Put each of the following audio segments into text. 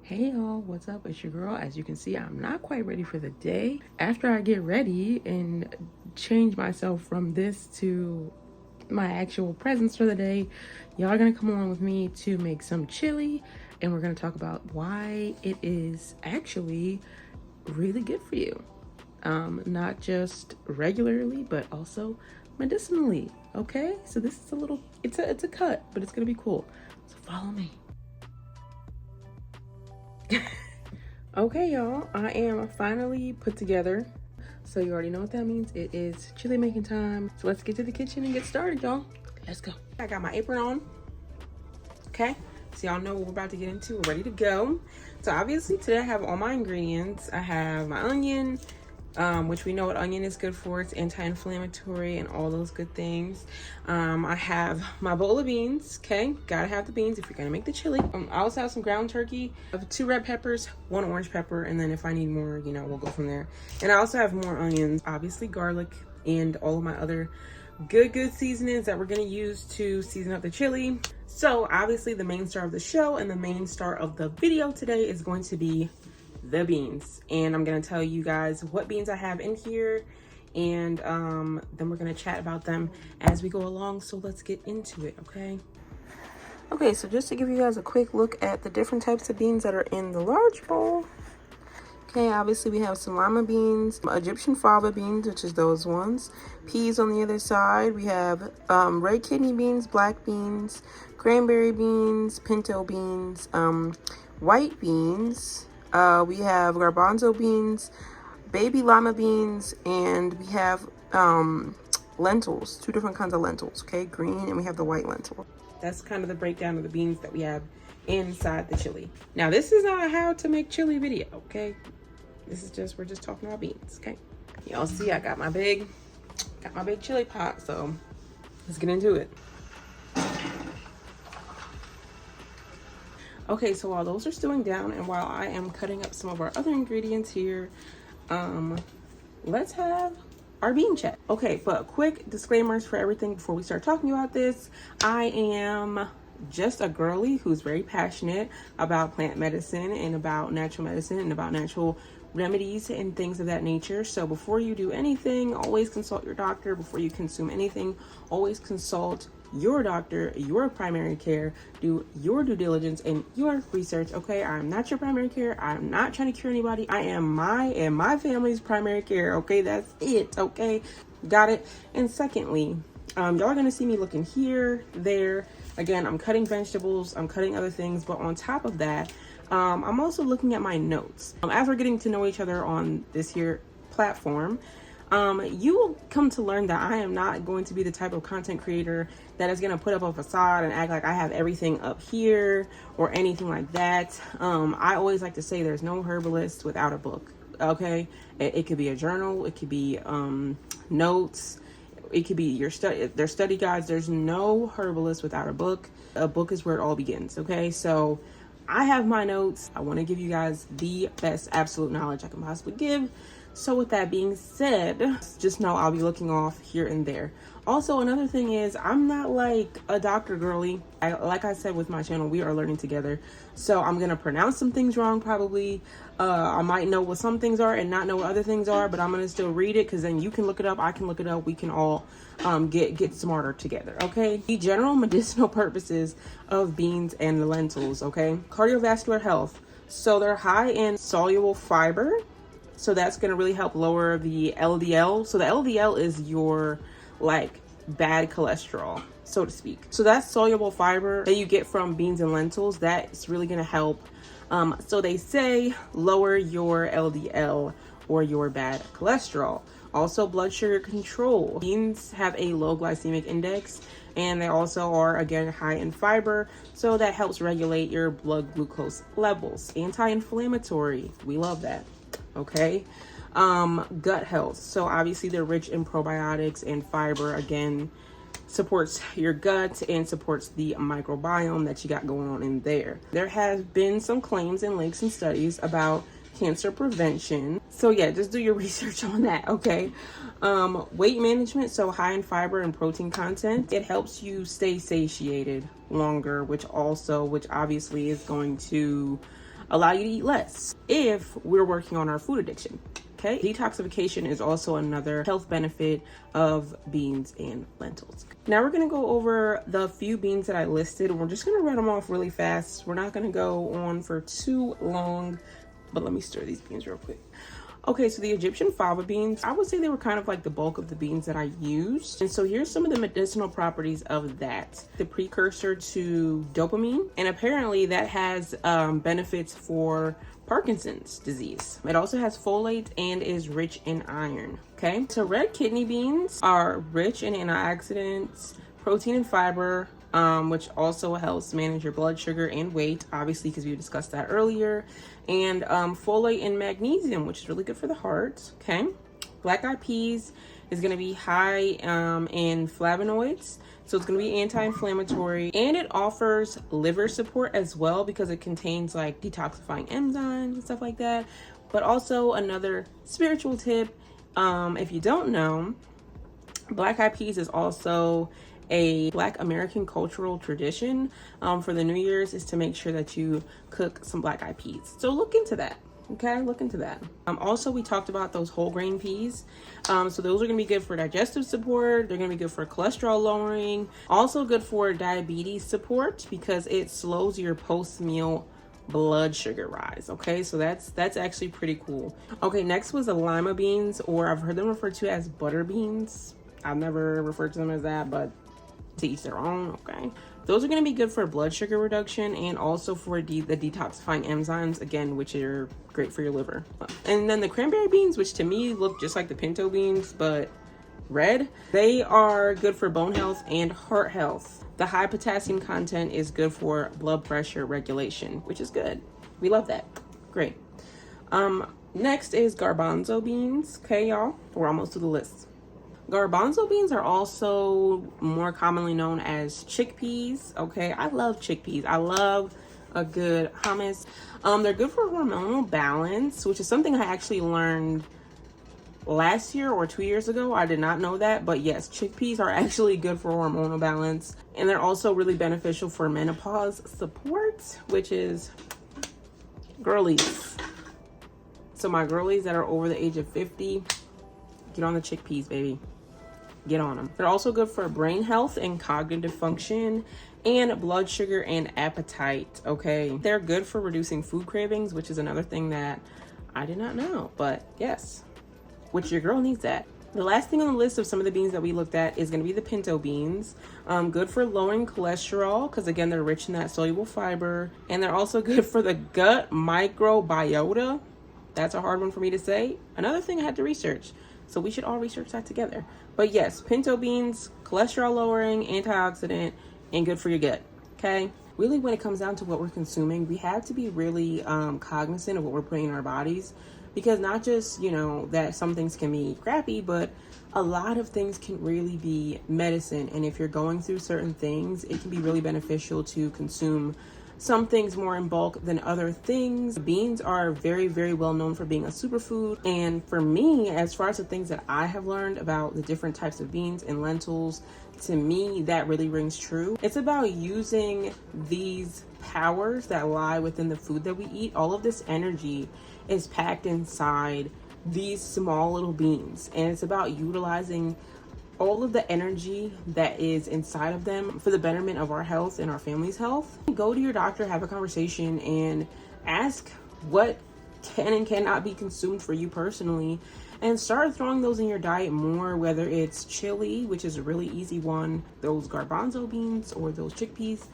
Hey y'all, what's up? It's your girl. As you can see, I'm not quite ready for the day. After I get ready and change myself from this to my actual presence for the day, y'all are gonna come along with me to make some chili, and we're gonna talk about why it is actually really good for you. Not just regularly, but also medicinally. Okay, so this is it's a cut, but it's gonna be cool. So follow me. Okay, y'all, I am finally put together. So you already know what that means. It is chili making time. So let's get to the kitchen and get started, y'all. Let's go. I got my apron on. Okay, so y'all know what we're about to get into. We're ready to go. So obviously today I have all my ingredients. I have my onion, which we know what onion is good for. It's anti-inflammatory and all those good things. I have my bowl of beans. Okay, gotta have the beans if you're gonna make the chili. I also have some ground turkey. I have 2 red peppers, 1 orange pepper, and then if I need more, you know, we'll go from there. And I also have more onions, obviously garlic, and all of my other good seasonings that we're gonna use to season up the chili. So obviously the main star of the show and the main star of the video today is going to be the beans, and I'm gonna tell you guys what beans I have in here, and then we're gonna chat about them as we go along. So let's get into it. Okay, so just to give you guys a quick look at the different types of beans that are in the large bowl. Okay, obviously we have some lima beans, Egyptian fava beans, which is those ones, peas on the other side. We have red kidney beans, black beans, cranberry beans, pinto beans, white beans. We have garbanzo beans, baby lima beans, and we have lentils, 2 different kinds of lentils, okay, green, and we have the white lentil. That's kind of the breakdown of the beans that we have inside the chili. Now, this is not a how to make chili video, okay? This is just, we're just talking about beans, okay? Y'all see I got my big chili pot, so let's get into it. Okay, so while those are stewing down and while I am cutting up some of our other ingredients here, let's have our bean chat. Okay, but quick disclaimers for everything before we start talking about this. I am just a girly who's very passionate about plant medicine and about natural medicine and about natural remedies and things of that nature. So before you do anything, always consult your doctor. Before you consume anything, always consult your doctor, your primary care. Do your due diligence and your research. Okay, I'm not your primary care. I'm not trying to cure anybody. I am my and my family's primary care. Okay, that's it. Okay, got it. And secondly, y'all are gonna see me looking here, there. Again, I'm cutting vegetables, I'm cutting other things, but on top of that, I'm also looking at my notes. As we're getting to know each other on this here platform, you will come to learn that I am not going to be the type of content creator that is going to put up a facade and act like I have everything up here or anything like that. I always like to say there's no herbalist without a book. Okay, it could be a journal, it could be notes, it could be their study guides. There's no herbalist without a book. A book is where it all begins. Okay, so I have my notes. I want to give you guys the best absolute knowledge I can possibly give. So with that being said, just know I'll be looking off here and there. Also, another thing is I'm not like a doctor girly. Like I said with my channel, we are learning together. So I'm going to pronounce some things wrong probably. I might know what some things are and not know what other things are, but I'm going to still read it because then you can look it up. I can look it up. We can all get smarter together. Okay. The general medicinal purposes of beans and the lentils. Okay. Cardiovascular health. So they're high in soluble fiber. So that's going to really help lower the LDL. So the LDL is your like bad cholesterol, so to speak. So that's soluble fiber that you get from beans and lentils. That's really going to help. So they say lower your LDL or your bad cholesterol. Also blood sugar control. Beans have a low glycemic index and they also are again high in fiber. So that helps regulate your blood glucose levels. Anti-inflammatory. We love that. Okay. Gut health. So obviously they're rich in probiotics and fiber. Again, supports your gut and supports the microbiome that you got going on in there. There has been some claims and links and studies about cancer prevention. So yeah, just do your research on that. Okay. Weight management. So high in fiber and protein content. It helps you stay satiated longer, which obviously is going to allow you to eat less if we're working on our food addiction. Okay, detoxification is also another health benefit of beans and lentils. Now we're gonna go over the few beans that I listed. We're just gonna run them off really fast. We're not gonna go on for too long, but let me stir these beans real quick. Okay, so the Egyptian fava beans, I would say they were kind of like the bulk of the beans that I used. And so here's some of the medicinal properties of that. The precursor to dopamine, and apparently that has benefits for Parkinson's disease. It also has folate and is rich in iron. Okay, so red kidney beans are rich in antioxidants, protein and fiber, which also helps manage your blood sugar and weight, obviously, because we discussed that earlier, and folate and magnesium, which is really good for the heart. Okay, black eyed peas is going to be high in flavonoids, so it's going to be anti-inflammatory, and it offers liver support as well because it contains like detoxifying enzymes and stuff like that. But also another spiritual tip, if you don't know, black eyed peas is also a Black American cultural tradition. For the New Year's is to make sure that you cook some black eyed peas. So look into that. Okay, look into that. Also, we talked about those whole grain peas. So those are gonna be good for digestive support. They're gonna be good for cholesterol lowering. Also good for diabetes support because it slows your post-meal blood sugar rise. Okay, so that's actually pretty cool. Okay, next was the lima beans, or I've heard them referred to as butter beans. I've never referred to them as that, but to each their own. Okay, those are going to be good for blood sugar reduction and also for the detoxifying enzymes, again, which are great for your liver. And then the cranberry beans, which to me look just like the pinto beans but red, they are good for bone health and heart health. The high potassium content is good for blood pressure regulation, which is good. We love that. Great. Next is garbanzo beans. Okay, y'all, we're almost to the list. Garbanzo beans are also more commonly known as chickpeas. Okay, I love chickpeas. I love a good hummus. They're good for hormonal balance, which is something I actually learned last year or 2 years ago. I did not know that, but yes, chickpeas are actually good for hormonal balance, and they're also really beneficial for menopause support, which is girlies. So my girlies that are over the age of 50, get on the chickpeas, baby. Get on them. They're also good for brain health and cognitive function and blood sugar and appetite. Okay, they're good for reducing food cravings, which is another thing that I did not know, but yes, which your girl needs that. The last thing on the list of some of the beans that we looked at is going to be the pinto beans. Good for lowering cholesterol because again they're rich in that soluble fiber, and they're also good for the gut microbiota. That's a hard one for me to say. Another thing I had to research. So we should all research that together. But yes, pinto beans, cholesterol lowering, antioxidant, and good for your gut. Okay? Really, when it comes down to what we're consuming, we have to be really cognizant of what we're putting in our bodies. Because not just, you know, that some things can be crappy, but a lot of things can really be medicine. And if you're going through certain things, it can be really beneficial to consume some things more in bulk than other things. Beans are very, very well known for being a superfood. And for me, as far as the things that I have learned about the different types of beans and lentils, to me, that really rings true. It's about using these powers that lie within the food that we eat. All of this energy is packed inside these small little beans. And it's about utilizing all of the energy that is inside of them for the betterment of our health and our family's health. Go to your doctor, have a conversation, and ask what can and cannot be consumed for you personally, and start throwing those in your diet more, whether it's chili, which is a really easy one, those garbanzo beans or those chickpeas.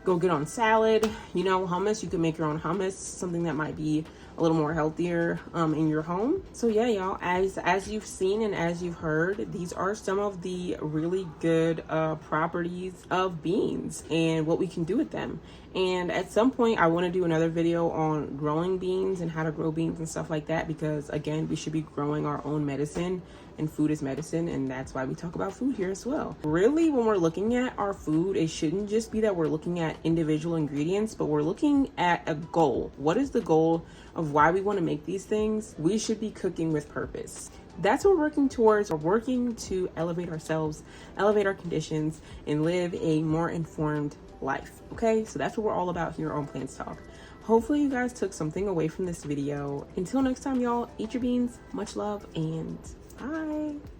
Go get on salad, you know, hummus. You can make your own hummus, something that might be a little more healthier in your home. So yeah, y'all, as you've seen and as you've heard, these are some of the really good properties of beans and what we can do with them. And at some point I want to do another video on growing beans and how to grow beans and stuff like that, because again, we should be growing our own medicine, and food is medicine, and that's why we talk about food here as well. Really, when we're looking at our food, it shouldn't just be that we're looking at individual ingredients, but we're looking at a goal. What is the goal of why we want to make these things? We should be cooking with purpose. That's what we're working towards. We're working to elevate ourselves, elevate our conditions, and live a more informed life. Okay, so that's what we're all about here on Plants Talk. Hopefully you guys took something away from this video. Until next time, y'all, eat your beans. Much love and bye.